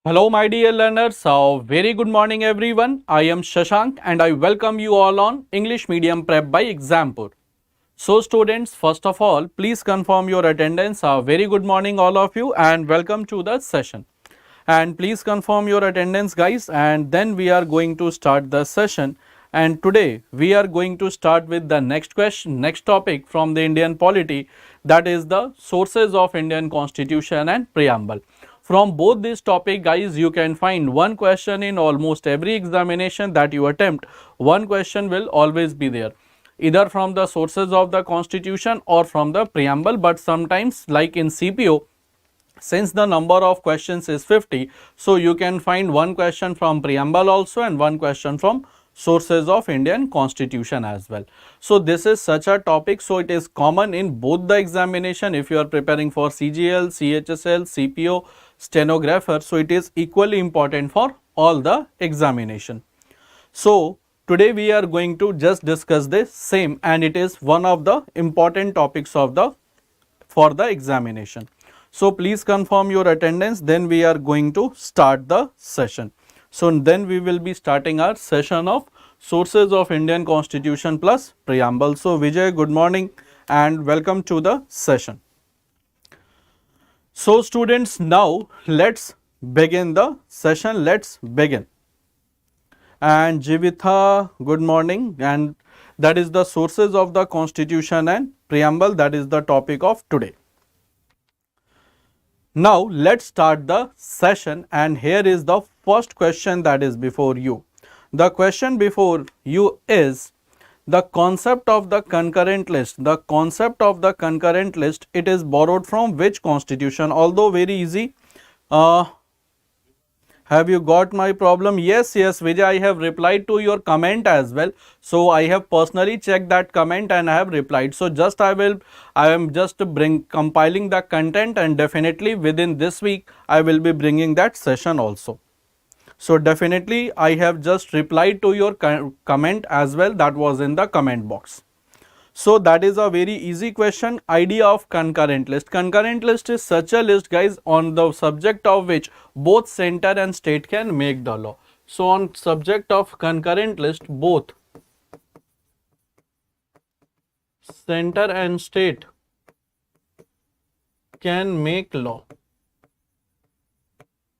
Hello my dear learners, very good morning everyone. I am Shashank and I welcome you all on English Medium Prep by Exampur. So students, first of all, please confirm your attendance. Very good morning all of you and welcome to the session. And please confirm your attendance guys, and then we are going to start the session. And today we are going to start with the next question, next topic from the Indian polity, that is the sources of Indian Constitution and Preamble. From both these topic guys, you can find one question in almost every examination that you attempt. One question will always be there, either from the sources of the constitution or from the preamble. But sometimes, like in CPO, since the number of questions is 50, so you can find one question from preamble also and one question from sources of Indian Constitution as well. So this is such a topic, so it is common in both the examination. If you are preparing for CGL, CHSL, CPO, stenographer, so it is equally important for all the examination. So today we are going to just discuss this same, and it is one of the important topics of the for the examination. So please confirm your attendance, then we are going to start the session. So then we will be starting our session of sources of Indian Constitution plus preamble. So Vijay, good morning and welcome to the session. So students, now let's begin the session. Let's begin. And Jivitha, good morning, and that is the sources of the Constitution and Preamble, that is the topic of today. Now let's start the session, and here is the first question that is before you. The question before you is the concept of the concurrent list. The concept of the concurrent list, it is borrowed from which constitution? Although very easy. Have you got my problem? Yes, Vijay, I have replied to your comment as well. So I have personally checked that comment and I have replied. So I am just compiling the content, and definitely within this week I will be bringing that session also. So definitely I have just replied to your comment as well, that was in the comment box. So that is a very easy question. Idea of concurrent list. Concurrent list is such a list guys on the subject of which both center and state can make the law. So on subject of concurrent list, both center and state can make law.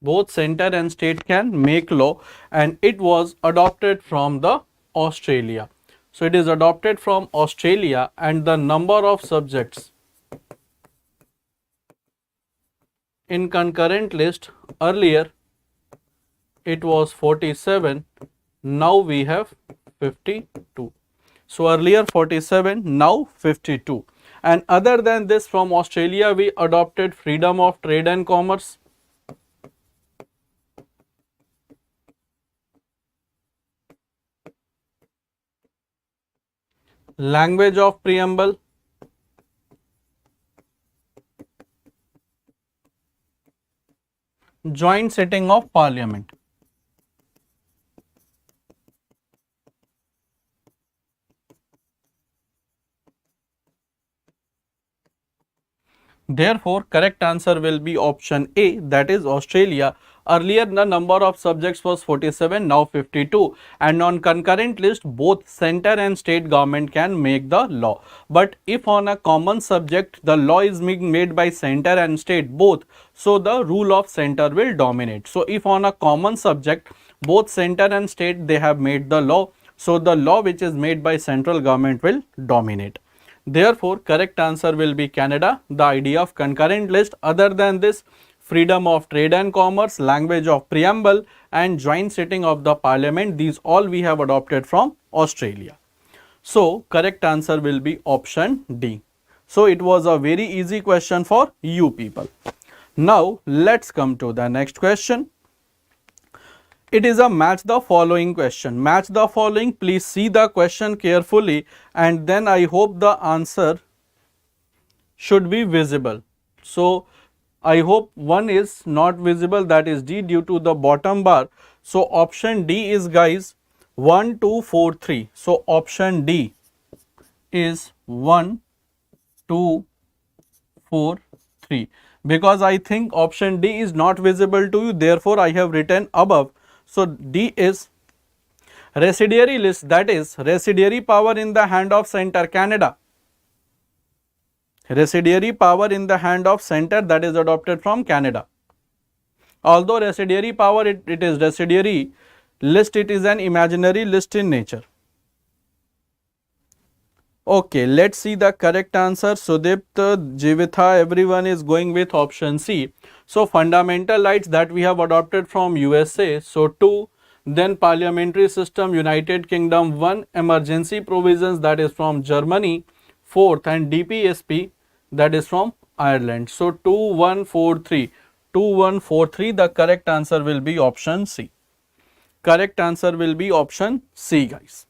Both center and state can make law, and it was adopted from the Australia. So it is adopted from Australia, and the number of subjects in concurrent list, earlier it was 47, now we have 52. So earlier 47, now 52. And other than this, from Australia we adopted freedom of trade and commerce, language of preamble, joint sitting of parliament. Therefore, correct answer will be option A, that is Australia. Earlier the number of subjects was 47, now 52, and on concurrent list both center and state government can make the law. But if on a common subject the law is being made by center and state both, so the rule of center will dominate. So if on a common subject both center and state they have made the law, so the law which is made by central government will dominate. Therefore, correct answer will be Canada. The idea of concurrent list, other than this, freedom of trade and commerce, language of preamble, and joint sitting of the parliament, these all we have adopted from Australia. So correct answer will be option D. So it was a very easy question for you people. Now let's come to the next question. It is a match the following question. Match the following. Please see the question carefully, and then I hope the answer should be visible. So I hope one is not visible, that is D, due to the bottom bar. So option D is guys 1, 2, 4, 3. So option D is 1, 2, 4, 3 because I think option D is not visible to you, therefore I have written above. So D is residuary list, that is residuary power in the hand of center Canada. Residuary power in the hand of center, that is adopted from Canada. Although residuary power it is residuary list, it is an imaginary list in nature. Okay, let's see the correct answer. Sudipta, Jivitha, everyone is going with option C. So fundamental rights that we have adopted from USA, so 2, then parliamentary system United Kingdom 1, emergency provisions that is from Germany 4th, and DPSP that is from Ireland. So 2143, 2143, the correct answer will be option C. Correct answer will be option C, guys.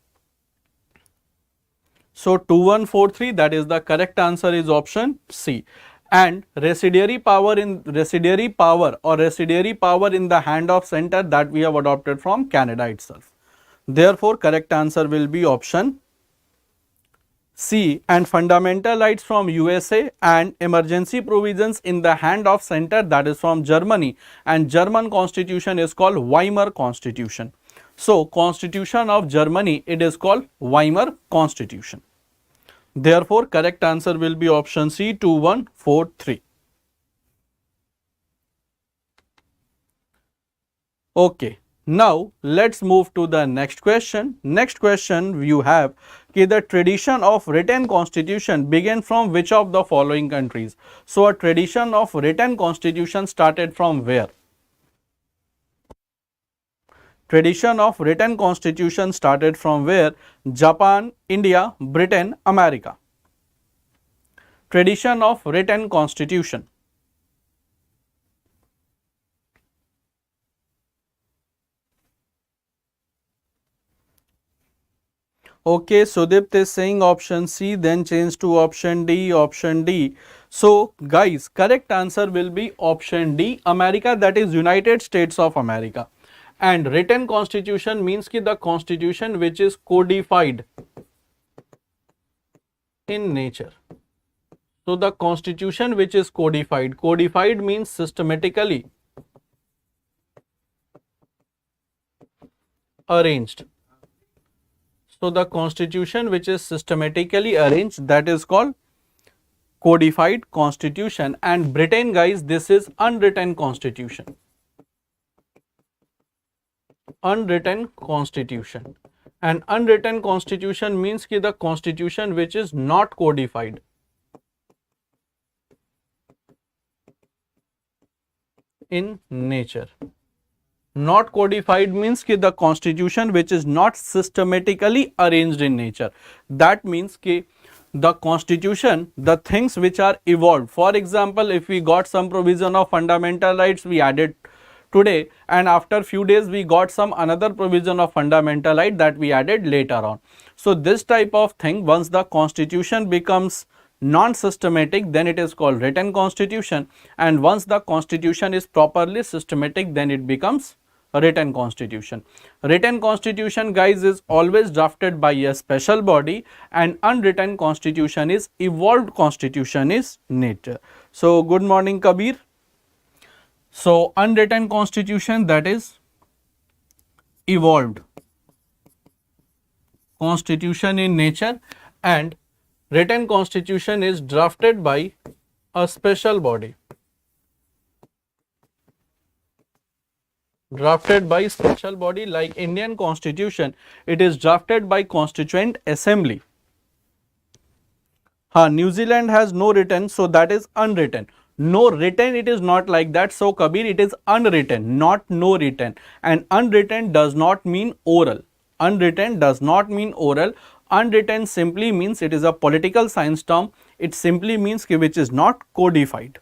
So 2143, that is the correct answer is option C. And residuary power in residuary power in the hand of center, that we have adopted from Canada itself. Therefore, correct answer will be option C. And fundamental rights from USA and emergency provisions in the hand of center, that is from Germany, and German constitution is called Weimar Constitution. So Constitution of Germany, it is called Weimar Constitution. Therefore, correct answer will be option C, 2143. Okay, now let's move to the next question. Next question you have, the tradition of written constitution began from which of the following countries? So a tradition of written constitution started from where? Tradition of written constitution started from where? Japan, India, Britain, America. Tradition of written constitution. Okay, Sudipta is saying option C, then change to option D, option D. So guys, correct answer will be option D, America, that is United States of America. And written constitution means ki the constitution which is codified in nature. So the constitution which is codified, codified means systematically arranged. So the constitution which is systematically arranged, that is called codified constitution. And Britain, guys, this is unwritten constitution. Unwritten constitution. And unwritten constitution means ki the constitution which is not codified. In nature. Not codified means ki the constitution which is not systematically arranged in nature. That means ki the constitution, the things which are evolved. For example, if we got some provision of fundamental rights, we added today, and after few days we got some another provision of fundamental right that we added later on. So this type of thing, once the constitution becomes non-systematic, then it is called written constitution, and once the constitution is properly systematic, then it becomes a written constitution. Written constitution, guys, is always drafted by a special body, and unwritten constitution is evolved constitution is nature. So good morning, Kabir. So unwritten constitution, that is evolved constitution in nature, and written constitution is drafted by a special body. Drafted by special body, like Indian constitution, it is drafted by Constituent Assembly. New Zealand has no written, so that is unwritten. No written, it is not like that. So Kabir, it is unwritten, not no written. And unwritten does not mean oral. Unwritten does not mean oral. Unwritten simply means, it is a political science term. It simply means which is not codified.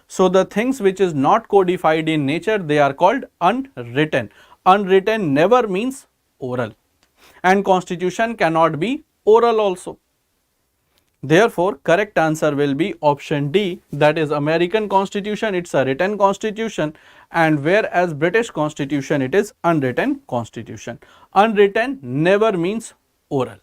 So the things which is not codified in nature, they are called unwritten. Unwritten never means oral. And constitution cannot be oral also. Therefore, correct answer will be option D, that is American Constitution, it's a written constitution, and whereas British Constitution, it is unwritten constitution. Unwritten never means oral.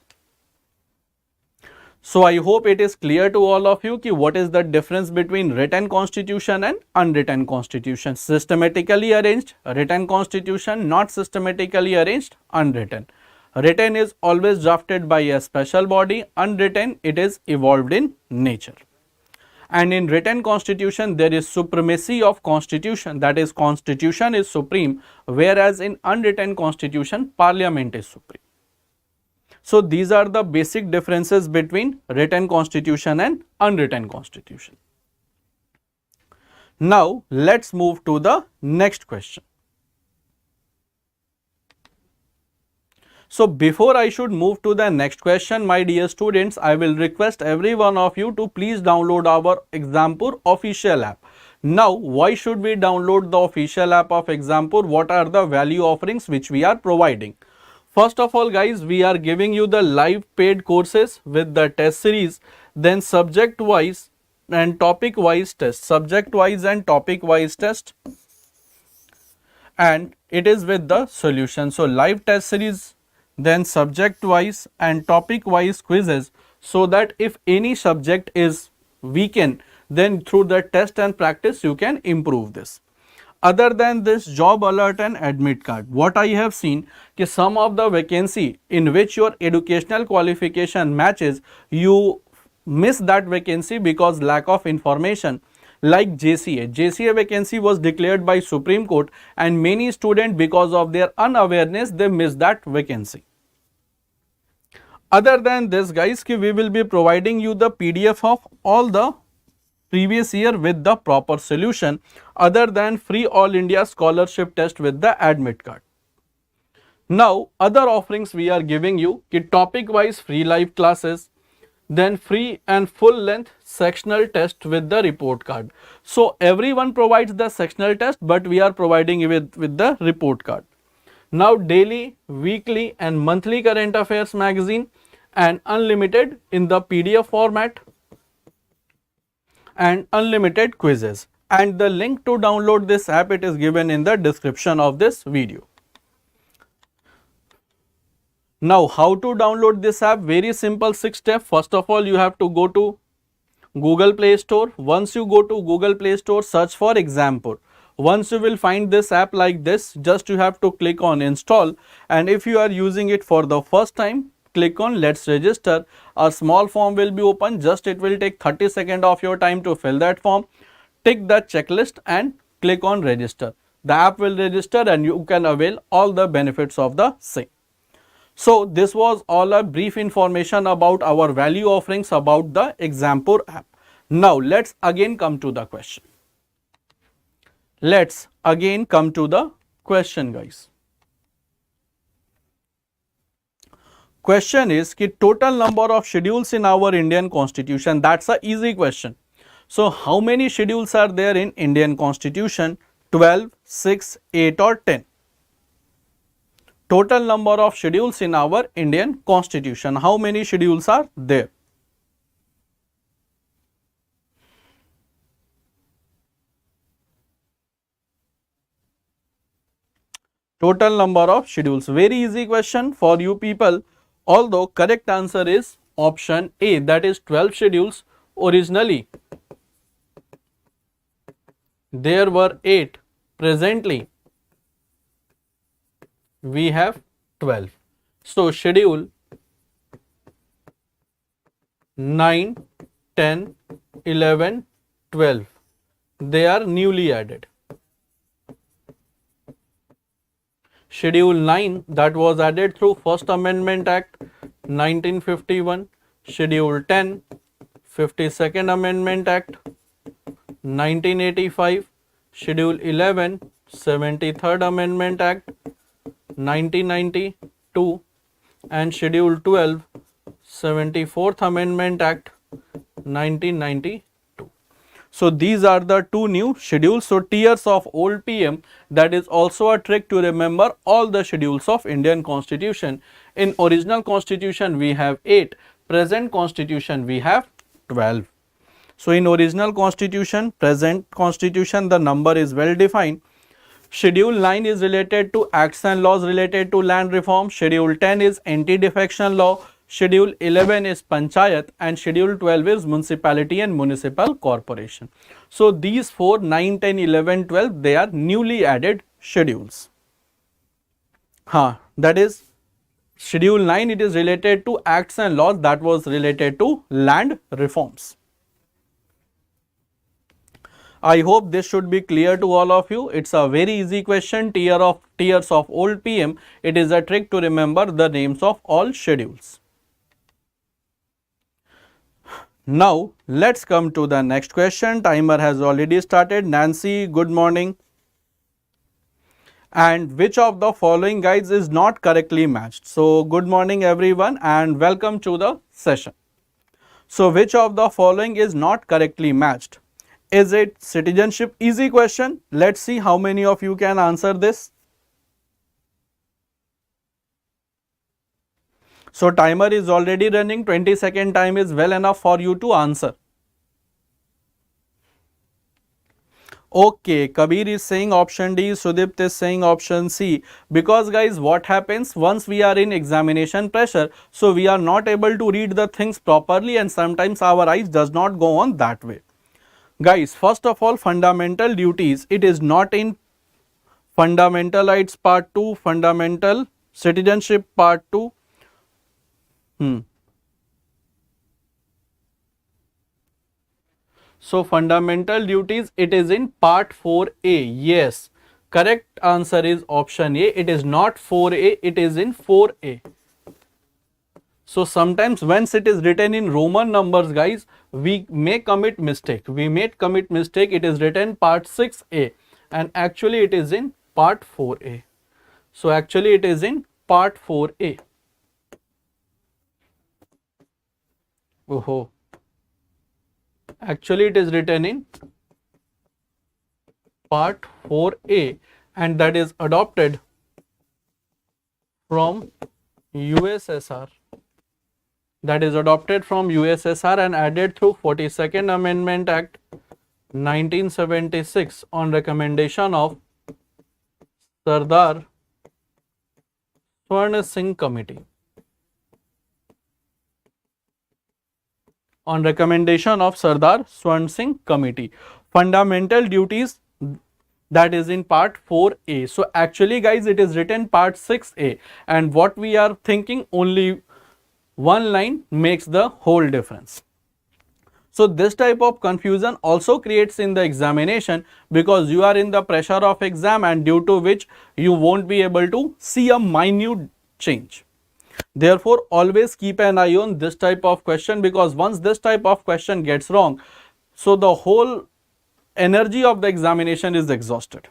So I hope it is clear to all of you ki what is the difference between written constitution and unwritten constitution. Systematically arranged written constitution, not systematically arranged unwritten. Written is always drafted by a special body, unwritten it is evolved in nature. And in written constitution there is supremacy of constitution, that is constitution is supreme, whereas in unwritten constitution parliament is supreme. So these are the basic differences between written constitution and unwritten constitution. Now let's move to the next question. So before I should move to the next question, my dear students, I will request every one of you to please download our Exampur official app. Now why should we download the official app of Exampur? What are the value offerings which we are providing? First of all guys, we are giving you the live paid courses with the test series, then subject wise and topic wise test, subject wise and topic wise test, and it is with the solution. So live test series, then subject wise and topic wise quizzes, so that if any subject is weakened, then through the test and practice you can improve this. Other than this job alert and admit card, what I have seen कि some of the vacancy in which your educational qualification matches, you miss that vacancy because lack of information. Like JCA vacancy was declared by Supreme Court and many students because of their unawareness they miss that vacancy. Other than this guys, we will be providing you the PDF of all the previous year with the proper solution, other than free all India scholarship test with the admit card. Now other offerings we are giving you कि topic wise free live classes, then free and full length sectional test with the report card. So everyone provides the sectional test, but we are providing with the report card. Now daily, weekly and monthly current affairs magazine and unlimited in the PDF format and unlimited quizzes, and the link to download this app, it is given in the description of this video. Now how to download this app? Very simple 6 steps. First of all, you have to go to Google Play Store. Once you go to Google Play Store, search for Exampur. Once you will find this app like this, just you have to click on install, and if you are using it for the first time, click on let's register. A small form will be open, just it will take 30 seconds of your time to fill that form. Tick the checklist and click on register. The app will register and you can avail all the benefits of the same. So this was all a brief information about our value offerings about the Exampur app. Now let's again come to the question. Let's again come to the question guys. Question is कि total number of schedules in our Indian Constitution. That's a easy question. So how many schedules are there in Indian Constitution? 12, 6, 8 or 10? Total number of schedules in our Indian Constitution. How many schedules are there? Total number of schedules. Very easy question for you people. Although correct answer is option A, that is 12 schedules. Originally there were 8, presently we have 12. So schedule 9, 10, 11, 12, they are newly added. Schedule 9 that was added through First Amendment Act 1951, Schedule 10, 52nd Amendment Act 1985, Schedule 11, 73rd Amendment Act 1992 and Schedule 12, 74th Amendment Act 1992. So these are the two new schedules. So tiers of old PM, that is also a trick to remember all the schedules of Indian Constitution. In original Constitution we have 8, present Constitution we have 12. So in original Constitution, present Constitution, the number is well defined. Schedule 9 is related to acts and laws related to land reform. Schedule 10 is anti-defection law. Schedule 11 is Panchayat, and Schedule 12 is Municipality and Municipal Corporation. So these 4, 9, 10, 11, 12, they are newly added schedules. That is Schedule 9, it is related to acts and laws that was related to land reforms. I hope this should be clear to all of you. It's a very easy question, tiers of old PM. It is a trick to remember the names of all schedules. Now, let's come to the next question. Timer has already started. Nancy, good morning. And which of the following guys is not correctly matched? So, good morning everyone and welcome to the session. So, which of the following is not correctly matched? Is it citizenship? Easy question. Let's see how many of you can answer this. So, timer is already running. 20-second time is well enough for you to answer. Okay, Kabir is saying option D, Sudipt is saying option C. Because guys, what happens once we are in examination pressure, so we are not able to read the things properly and sometimes our eyes does not go on that way. Guys, first of all, fundamental duties, it is not in fundamental rights part 2, fundamental citizenship part 2. So, fundamental duties, it is in part 4A. Yes, correct answer is option A. It is not 4A, it is in 4A. So, sometimes once it is written in Roman numbers, guys, we may commit mistake. It is written part 6A and actually it is in part 4A. So, actually it is in part 4A. Oh. Actually it is written in part 4A and that is adopted from USSR. That is adopted from USSR and added through 42nd Amendment Act 1976 on recommendation of Sardar Swarn Singh Committee. On recommendation of Sardar Swarn Singh Committee. Fundamental duties, that is in part 4A. So actually guys, it is written part 6A and what we are thinking, only one line makes the whole difference. So this type of confusion also creates in the examination because you are in the pressure of exam and due to which you won't be able to see a minute change. Therefore, always keep an eye on this type of question because once this type of question gets wrong, so the whole energy of the examination is exhausted.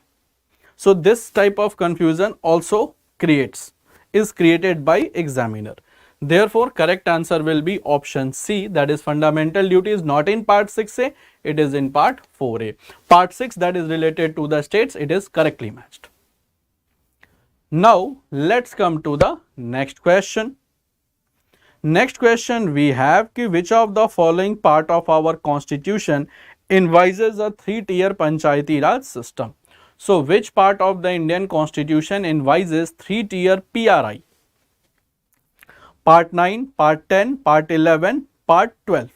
So this type of confusion also is created by examiner. Therefore, correct answer will be option C, that is fundamental duties not in part 6A, it is in part 4A. Part 6, that is related to the states, it is correctly matched. Now, let's come to the next question. Next question we have ki which of the following part of our constitution envisages a 3-tier Panchayati Raj system? So, which part of the Indian constitution envisages 3-tier PRI? Part 9, Part 10, Part 11, Part 12.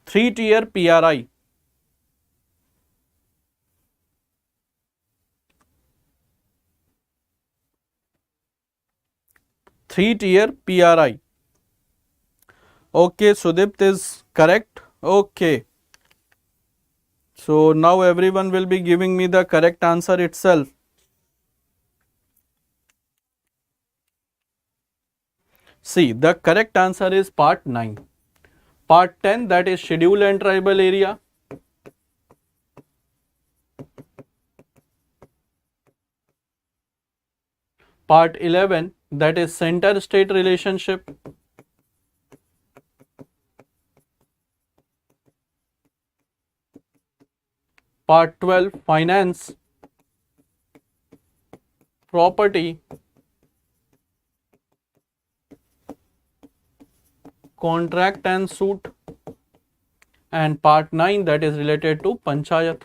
3-tier PRI. Three-tier PRI. Okay, Sudipt is correct. Okay. So now everyone will be giving me the correct answer itself. See, the correct answer is part 9. Part 10, that is schedule and tribal area. Part 11, that is center state relationship. Part 12, finance, property, contract and suit, and part 9, that is related to Panchayat.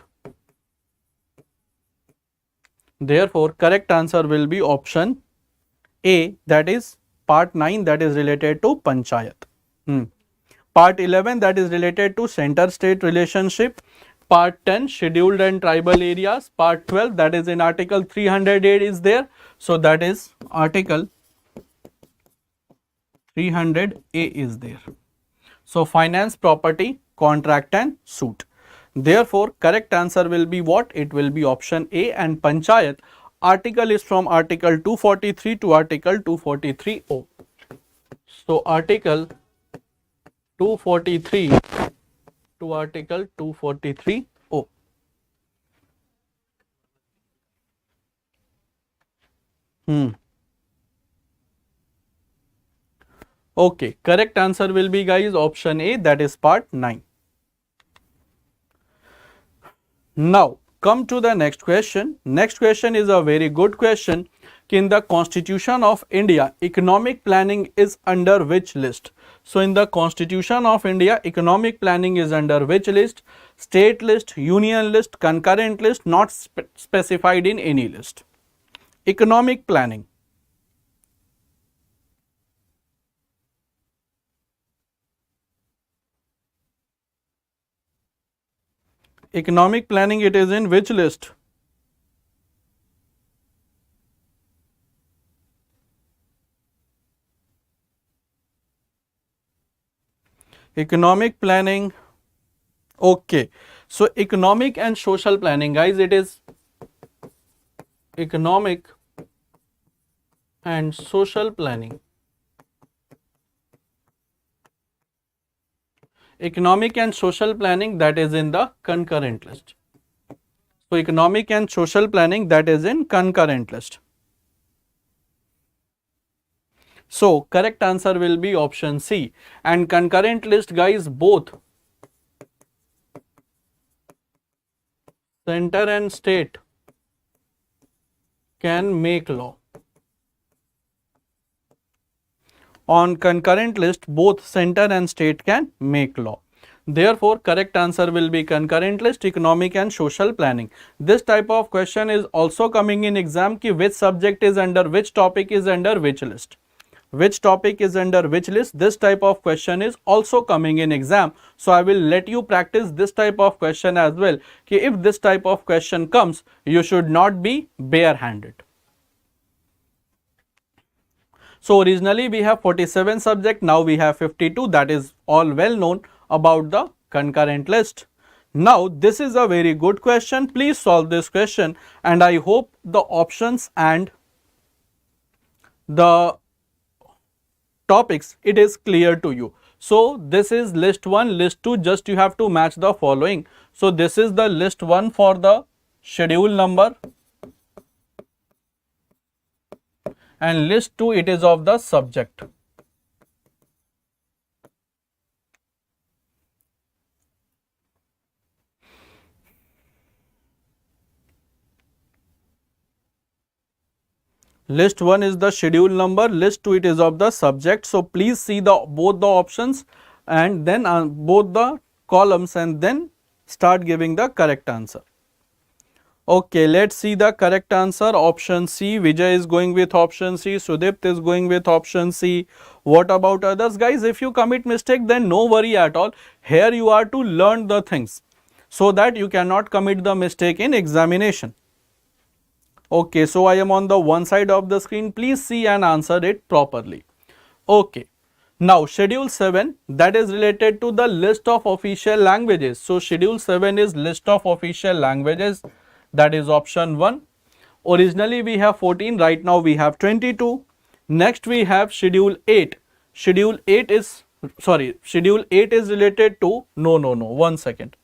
Therefore, correct answer will be option A, that is Part 9 that is related to Panchayat. Part 11 that is related to center-state relationship. Part 10 scheduled and tribal areas. Part 12 that is in Article 308 is there. So that is Article 300A is there. So finance, property, contract and suit. Therefore, correct answer will be what? It will be option A, and Panchayat article is from Article 243 to Article 243O. So Article 243 to Article 243O. Okay, correct answer will be, guys, option A, that is part 9. Now come to the next question. Next question is a very good question. In the Constitution of India, economic planning is under which list? So in the Constitution of India, economic planning is under which list? State list, union list, concurrent list, not specified in any list. Economic planning. Economic planning, it is in which list? Economic planning. Okay, so economic and social planning, guys, it is economic and social planning. Economic and social planning, that is in the concurrent list. So economic and social planning, that is in concurrent list. So correct answer will be option C. And concurrent list, guys, both center and state can make law. On concurrent list, both center and state can make law. Therefore, correct answer will be concurrent list, economic and social planning. This type of question is also coming in exam ki which subject is under which topic is under which list. Which topic is under which list? This type of question is also coming in exam. So I will let you practice this type of question as well. Ki if this type of question comes, you should not be bare-handed. So originally we have 47 subject, now we have 52. That is all well known about the concurrent list. Now this is a very good question. Please solve this question, and I hope the options and the topics, it is clear to you. So this is list 1, list 2, just you have to match the following. So this is the list 1 for the schedule number, and list 2 it is of the subject. List 1 is the schedule number, list 2 it is of the subject. So please see both the options and then both the columns, and then start giving the correct answer. Okay, let's see the correct answer. Option C. Vijay is going with option C. Sudept is going with option C. What about others, guys? If you commit mistake, then no worry at all. Here you are to learn the things so that you cannot commit the mistake in examination. Okay, so I am on the one side of the screen. Please see and answer it properly. Okay. Now schedule 7, that is related to the list of official languages. So schedule 7 is list of official languages. That is option 1. Originally we have 14, right now we have 22. Next we have schedule 8. Schedule 8 is related to, one second.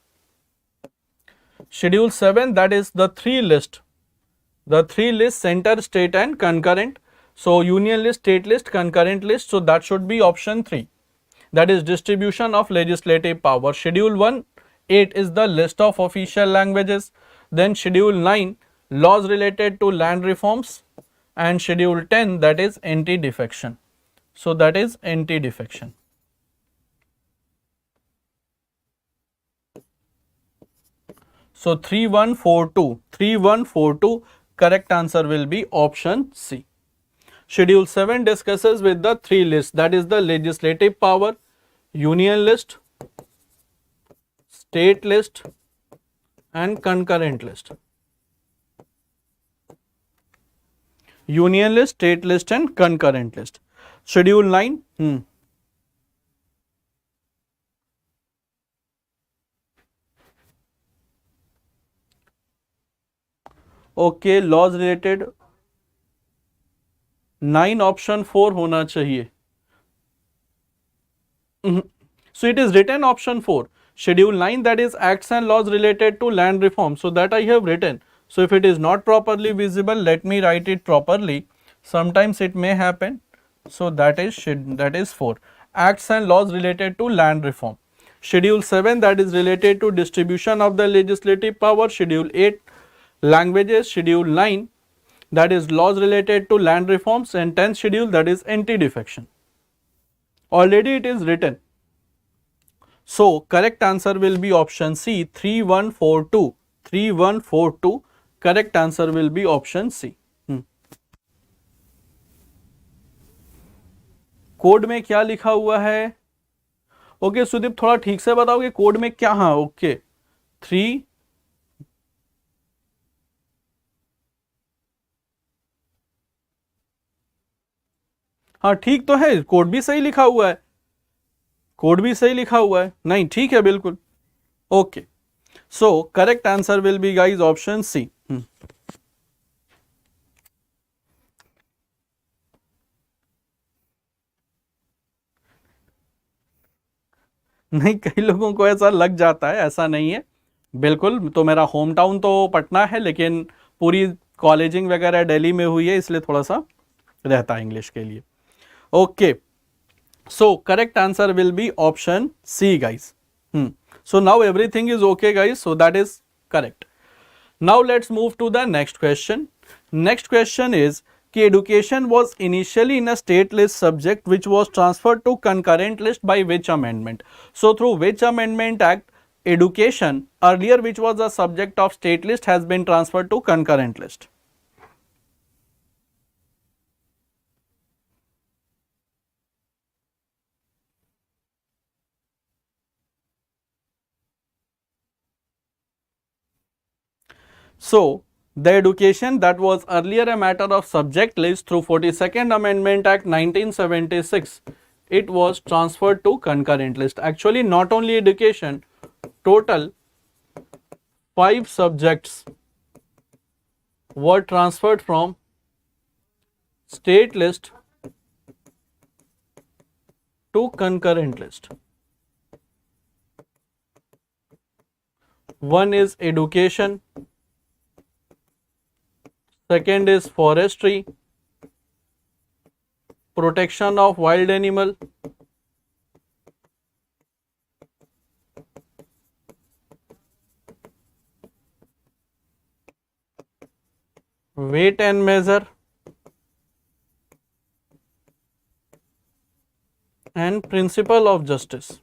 Schedule 7, that is the 3 list. The 3 lists, center, state and concurrent. So union list, state list, concurrent list. So that should be option 3. That is distribution of legislative power. Schedule 8 is the list of official languages. Then schedule 9, laws related to land reforms, and schedule 10, that is anti-defection. So that is anti-defection. So 3142, correct answer will be option C. Schedule 7 discusses with the three lists, that is the legislative power, union list, state list and concurrent list. Union list, state list and concurrent list. Schedule 9. Okay, laws related 9 option 4 होना चाहिए. So it is written option 4. Schedule 9, that is acts and laws related to land reform. So that I have written. So if it is not properly visible, let me write it properly. Sometimes it may happen. So that is 4. Acts and laws related to land reform. Schedule 7, that is related to distribution of the legislative power. Schedule 8, languages. Schedule 9, that is laws related to land reforms, and 10th schedule, that is anti-defection. Already it is written. So correct answer will be option C, 3142. 3142. Correct answer will be option C. Code में क्या लिखा हुआ है? Okay Sudeep, थोड़ा ठीक से बताओगे code में क्या? हाँ ओके 3 हाँ ठीक तो है, कोड भी सही लिखा हुआ है, कोड भी सही लिखा हुआ है. नहीं ठीक है बिल्कुल. Okay so correct answer will be guys option C. नहीं कई लोगों को ऐसा लग जाता है, ऐसा नहीं है बिल्कुल. तो मेरा होम टाउन तो पटना है, लेकिन पूरी कॉलेजिंग वगैरह दिल्ली में हुई है, इसलिए थोड़ा सा रहता है इंग्लिश के लिए. Okay so correct answer will B option see guys. So now everything is okay guys, so that is correct. Now let's move to the next question. Next question is कि education was initially in a state list subject which was transferred to concurrent list by which amendment? So through which amendment act education earlier which was a subject of state list has been transferred to concurrent list? So the education that was earlier a matter of subject list through 42nd Amendment Act 1976, it was transferred to concurrent list. Actually not only education, total 5 subjects were transferred from state list to concurrent list. One is education, second is forestry, protection of wild animal, weight and measure, and principle of justice.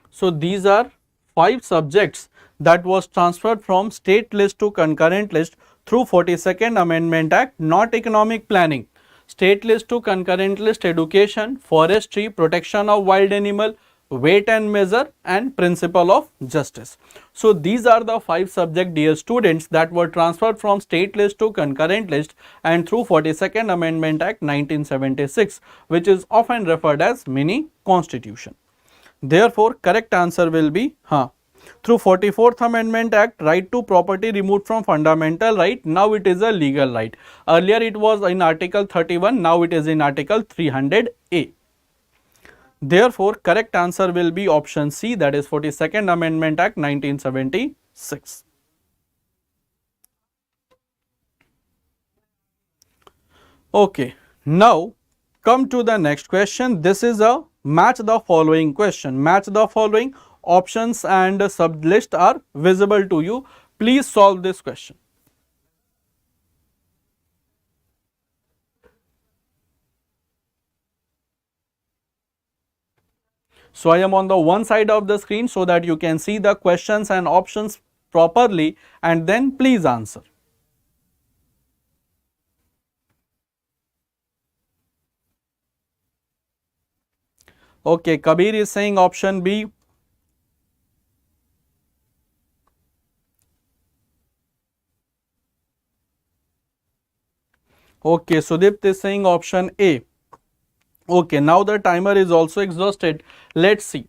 So these are 5 subjects that was transferred from state list to concurrent list through 42nd Amendment Act, not economic planning. State list to concurrent list: education, forestry, protection of wild animal, weight and measure, and principle of justice. So these are the 5 subjects, dear students, that were transferred from state list to concurrent list and through 42nd Amendment Act 1976, which is often referred as mini constitution. Therefore correct answer will be through 44th Amendment Act, right to property removed from fundamental right, now it is a legal right. Earlier it was in Article 31, now it is in Article 300A. Therefore correct answer will be option C, that is 42nd Amendment Act 1976. Okay, now come to the next question. This is a match the following question. Match the following. Options and sub list are visible to you. Please solve this question. So I am on the one side of the screen so that you can see the questions and options properly and then please answer. Okay, Kabir is saying option B. Okay, Sudeep is saying option A. Okay, now the timer is also exhausted. Let's see.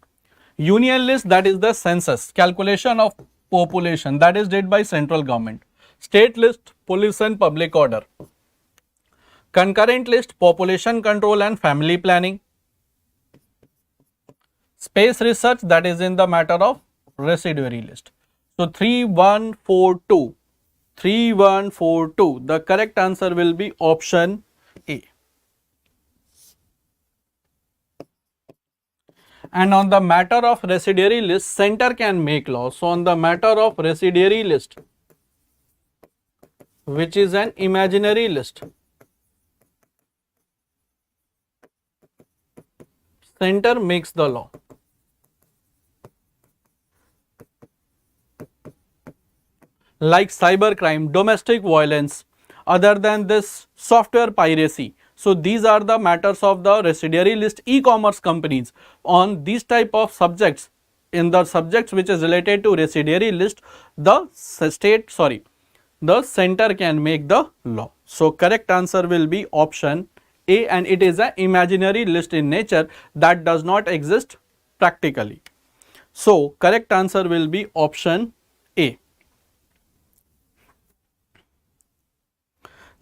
Union list, that is the census, calculation of population, that is did by central government. State list, police and public order. Concurrent list, population control and family planning. Space research, that is in the matter of residuary list. So 3142. 3142. The correct answer will be option A. And on the matter of residuary list, center can make law. So on the matter of residuary list, which is an imaginary list, center makes the law. Like cybercrime, domestic violence, other than this, software piracy. So these are the matters of the residuary list. E-commerce companies on these type of subjects, in the subjects which is related to residuary list, the center can make the law. So correct answer will be option A, and it is an imaginary list in nature that does not exist practically. So correct answer will be option A.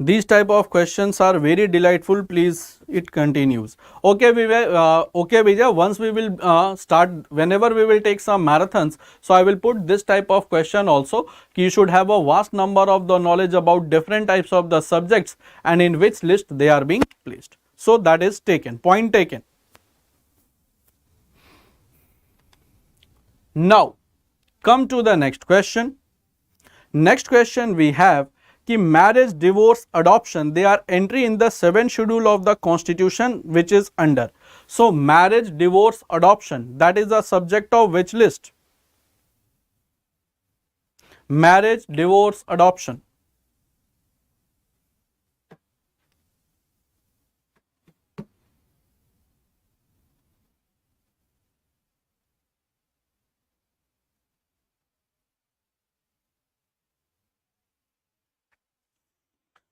These type of questions are very delightful. Please, it continues. Okay, Vijay, once we will start, whenever we will take some marathons, so I will put this type of question also. You should have a vast number of the knowledge about different types of the subjects and in which list they are being placed. So that is taken, point taken. Now, come to the next question. Next question we have, कि marriage, divorce, adoption, they are entry in the 7th schedule of the constitution which is under. So marriage, divorce, adoption, that is the subject of which list? Marriage, divorce, adoption.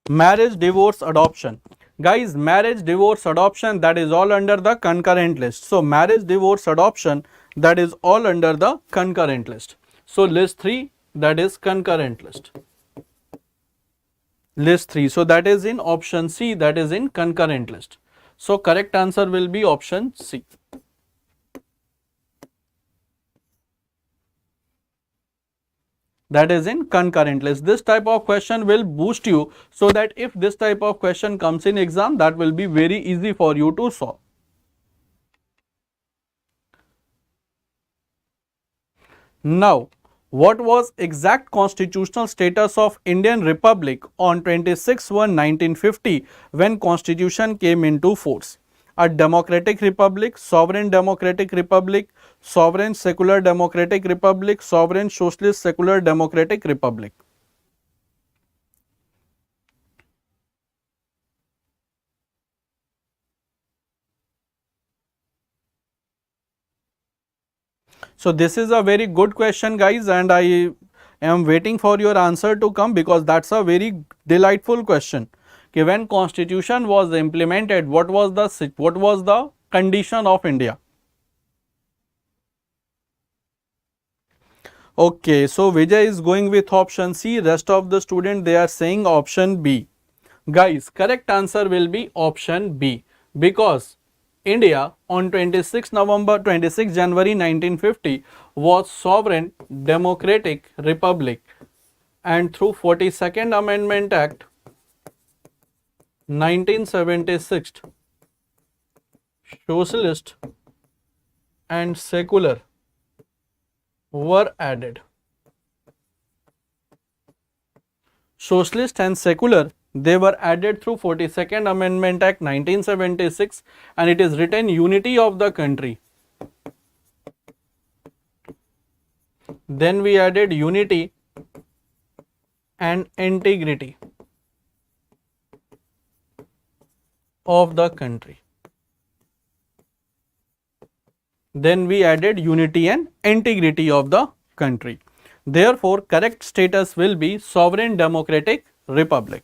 Marriage, divorce, adoption. Guys, marriage, divorce, adoption, that is all under the concurrent list. So marriage, divorce, adoption, that is all under the concurrent list. So list 3, that is concurrent list. List 3. So that is in option C, that is in concurrent list. So correct answer will be option C. That is in concurrent list. This type of question will boost you, so that if this type of question comes in exam, that will be very easy for you to solve. Now, what was exact constitutional status of Indian Republic on 26/1/1950 when Constitution came into force? A democratic republic, sovereign democratic republic, sovereign secular democratic republic, sovereign socialist secular democratic republic. So this is a very good question, guys, and I am waiting for your answer to come, because that's a very delightful question. Okay, when Constitution was implemented, what was the condition of India? Okay, so Vijay is going with option C. Rest of the student, they are saying option B. Guys, correct answer will be option B, because India on 26 January 1950 was sovereign democratic republic, and through 42nd Amendment Act 1976, socialist and secular were added. Socialist and secular, they were added through 42nd Amendment Act 1976, and it is written unity of the country. Then we added unity and integrity of the country. Then we added unity and integrity of the country. Therefore, correct status will be sovereign democratic republic.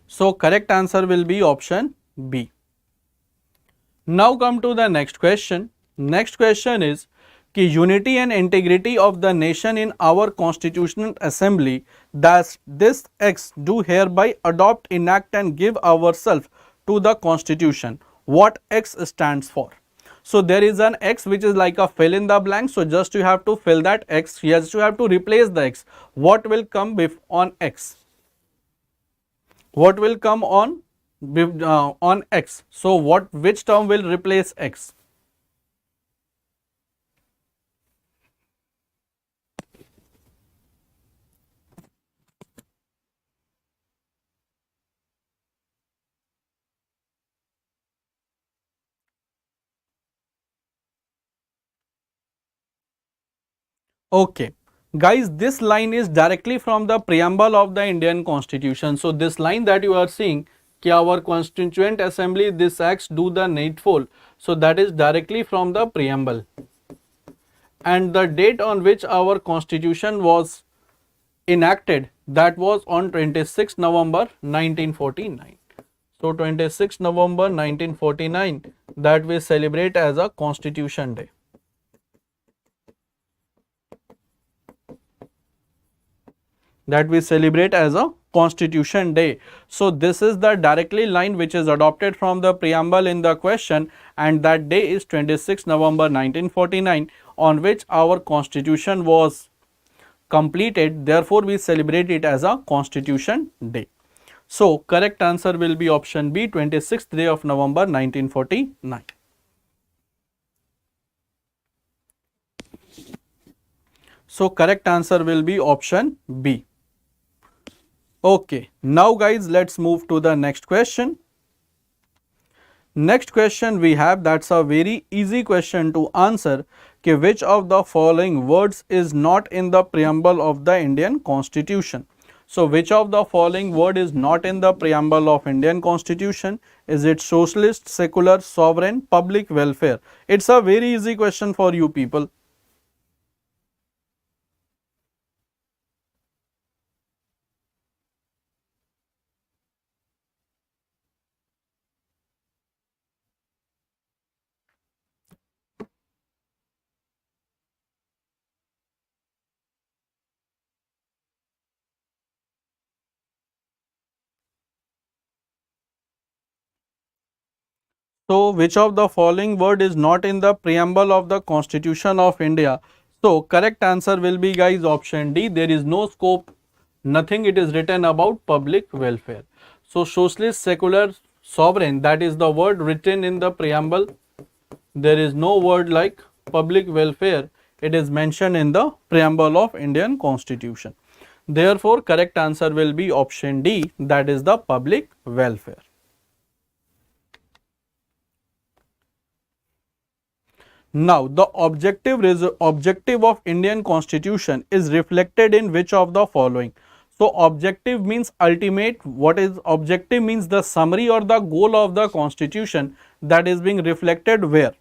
So, correct answer will be option B. Now come to the next question. Next question is कि unity and integrity of the nation in our constitutional assembly, that this X do hereby adopt, enact and give ourselves to the constitution. What X stands for? So there is an X which is like a fill in the blank. So just you have to fill that X. Yes, you have to replace the X. What will come on X? What will come on X? So which term will replace X? Okay, guys, this line is directly from the preamble of the Indian Constitution. So this line that you are seeing, कि our constituent assembly this acts do the needful, so that is directly from the preamble. And the date on which our constitution was enacted, that was on 26 November 1949. So 26 November 1949, that we celebrate as a Constitution Day. That we celebrate as a Constitution Day. So this is the directly line which is adopted from the preamble in the question, and that day is 26 November 1949, on which our constitution was completed. Therefore we celebrate it as a Constitution Day. So correct answer will be option B, 26th day of November 1949. So correct answer will be option B. Okay, now guys, let's move to the next question. Next question we have, that's a very easy question to answer, कि which of the following words is not in the preamble of the Indian Constitution? So which of the following word is not in the preamble of Indian Constitution? Is it socialist, secular, sovereign, public welfare? It's a very easy question for you people. So which of the following word is not in the preamble of the Constitution of India? So correct answer will be, guys, option D. There is no scope, nothing it is written about public welfare. So socialist, secular, sovereign, that is the word written in the preamble. There is no word like public welfare. It is mentioned in the preamble of Indian Constitution. Therefore correct answer will be option D, that is the public welfare. Now, the objective of Indian Constitution is reflected in which of the following? So, objective means ultimate. What is objective? Means the summary or the goal of the Constitution, that is being reflected where?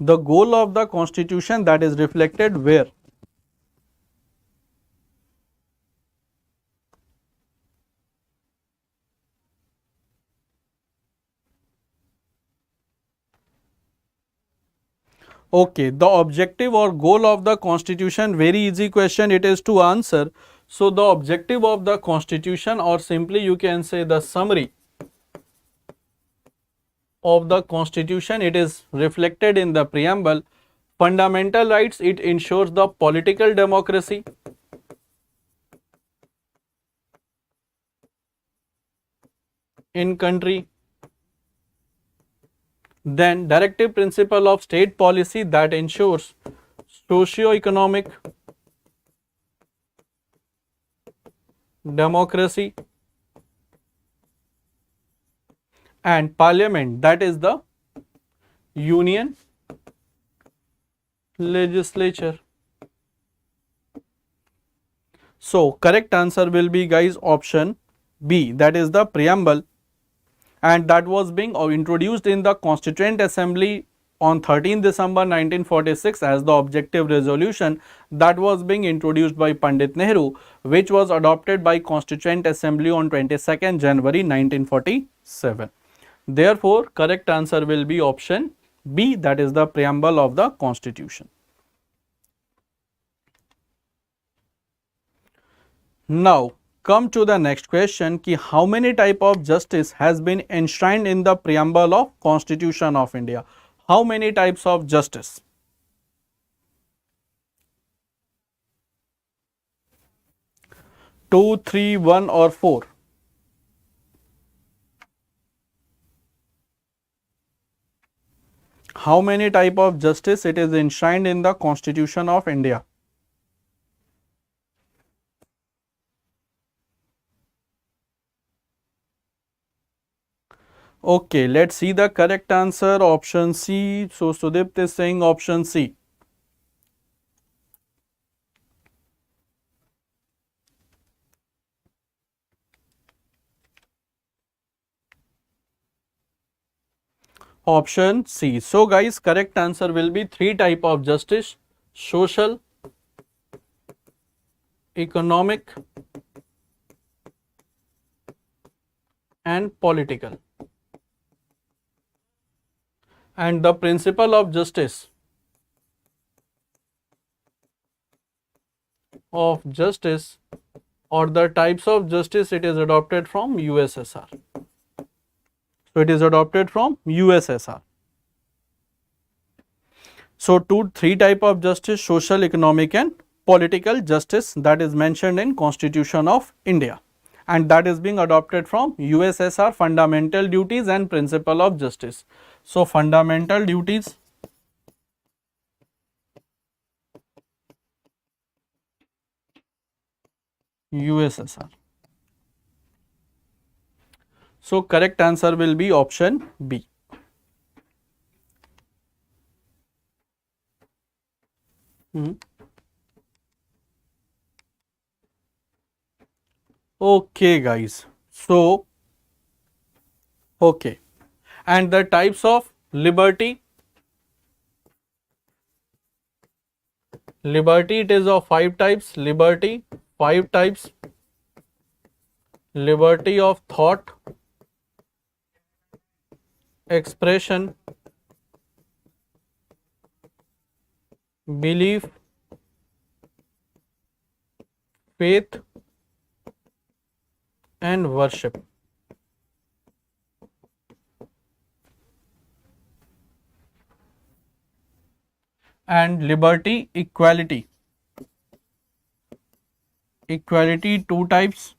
The goal of the Constitution, that is reflected where? Okay, the objective or goal of the Constitution, very easy question it is to answer. So the objective of the Constitution, or simply you can say the summary of the Constitution, it is reflected in the preamble. Fundamental rights, it ensures the political democracy. In country. Then directive principle of state policy, that ensures socio-economic democracy, and parliament, that is the union legislature. So correct answer will be guys option B, that is the preamble, and that was being introduced in the Constituent Assembly on 13 December 1946 as the objective resolution that was being introduced by Pandit Nehru, which was adopted by Constituent Assembly on 22nd January 1947. Therefore, correct answer will be option B, that is the preamble of the Constitution. Now, come to the next question ki how many type of justice has been enshrined in the preamble of Constitution of India? How many types of justice? Two, three, one, or four? How many type of justice it is enshrined in the Constitution of India? Okay, let's see the correct answer, option C. So Sudept is saying option C. Option C. So guys, correct answer will be three type of justice: social, economic, and political. And the principle of justice or the types of justice, it is adopted from USSR. So it is adopted from USSR. So three type of justice: social, economic, and political justice, that is mentioned in Constitution of India, and that is being adopted from USSR fundamental duties and principle of justice. So fundamental duties, USSR. So correct answer will be option B. Okay guys, so okay, and the types of liberty, it is of five types: liberty, five types: liberty of thought, expression, belief, faith, and worship. And liberty, equality, two types: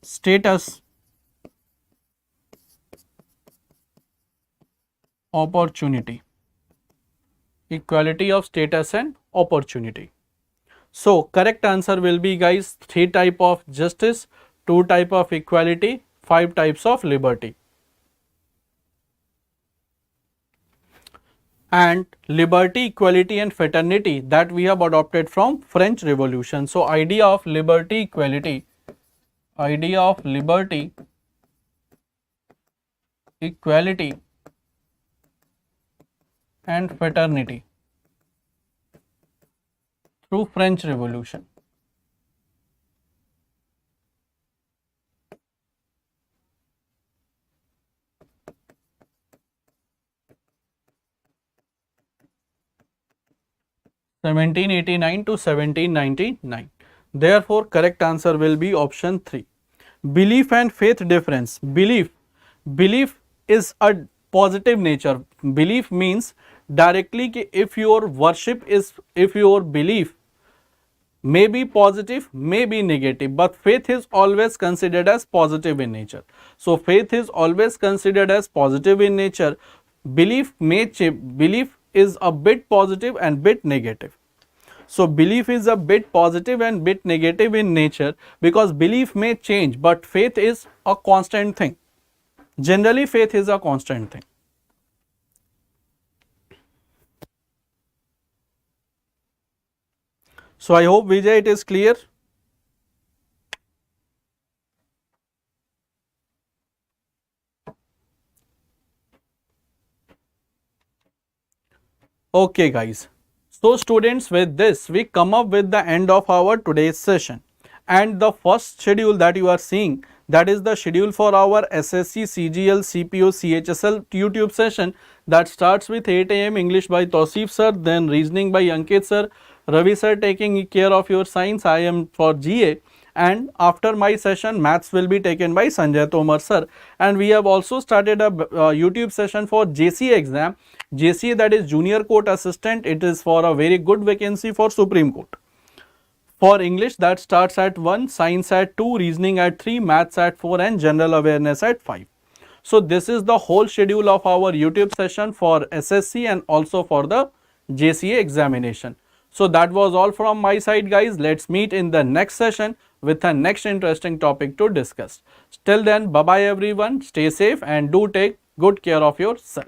status, opportunity, equality of status and opportunity. So correct answer will be guys three type of justice, two type of equality, five types of liberty. And liberty, equality, and fraternity, that we have adopted from French Revolution. So idea of liberty, equality, and fraternity through French Revolution. (1789 to 1799). Therefore, correct answer will be option 3. Belief and faith difference. Belief is a positive nature. Belief means directly कि if your belief may be positive, may be negative, but faith is always considered as positive in nature. So faith is always considered as positive in nature. Belief is a bit positive and bit negative. So belief is a bit positive and bit negative in nature, because belief may change but faith is a constant thing. Generally faith is a constant thing. So I hope Vijay it is clear. Okay guys, so students, with this we come up with the end of our today's session, and the first schedule that you are seeing, that is the schedule for our SSC CGL CPO CHSL YouTube session that starts with 8 AM English by Tausif sir, then reasoning by Ankit sir, Ravi sir taking care of your science, I am for GA, and after my session maths will be taken by Sanjay Tomar sir. And we have also started a YouTube session for JCA exam. JCA, that is Junior Court Assistant, it is for a very good vacancy for Supreme Court. For English, that starts at 1, Science at 2, Reasoning at 3, Maths at 4 and General Awareness at 5. So this is the whole schedule of our YouTube session for SSC and also for the JCA examination. So that was all from my side guys. Let's meet in the next session with a next interesting topic to discuss. Till then, bye bye everyone, stay safe and do take good care of yourself.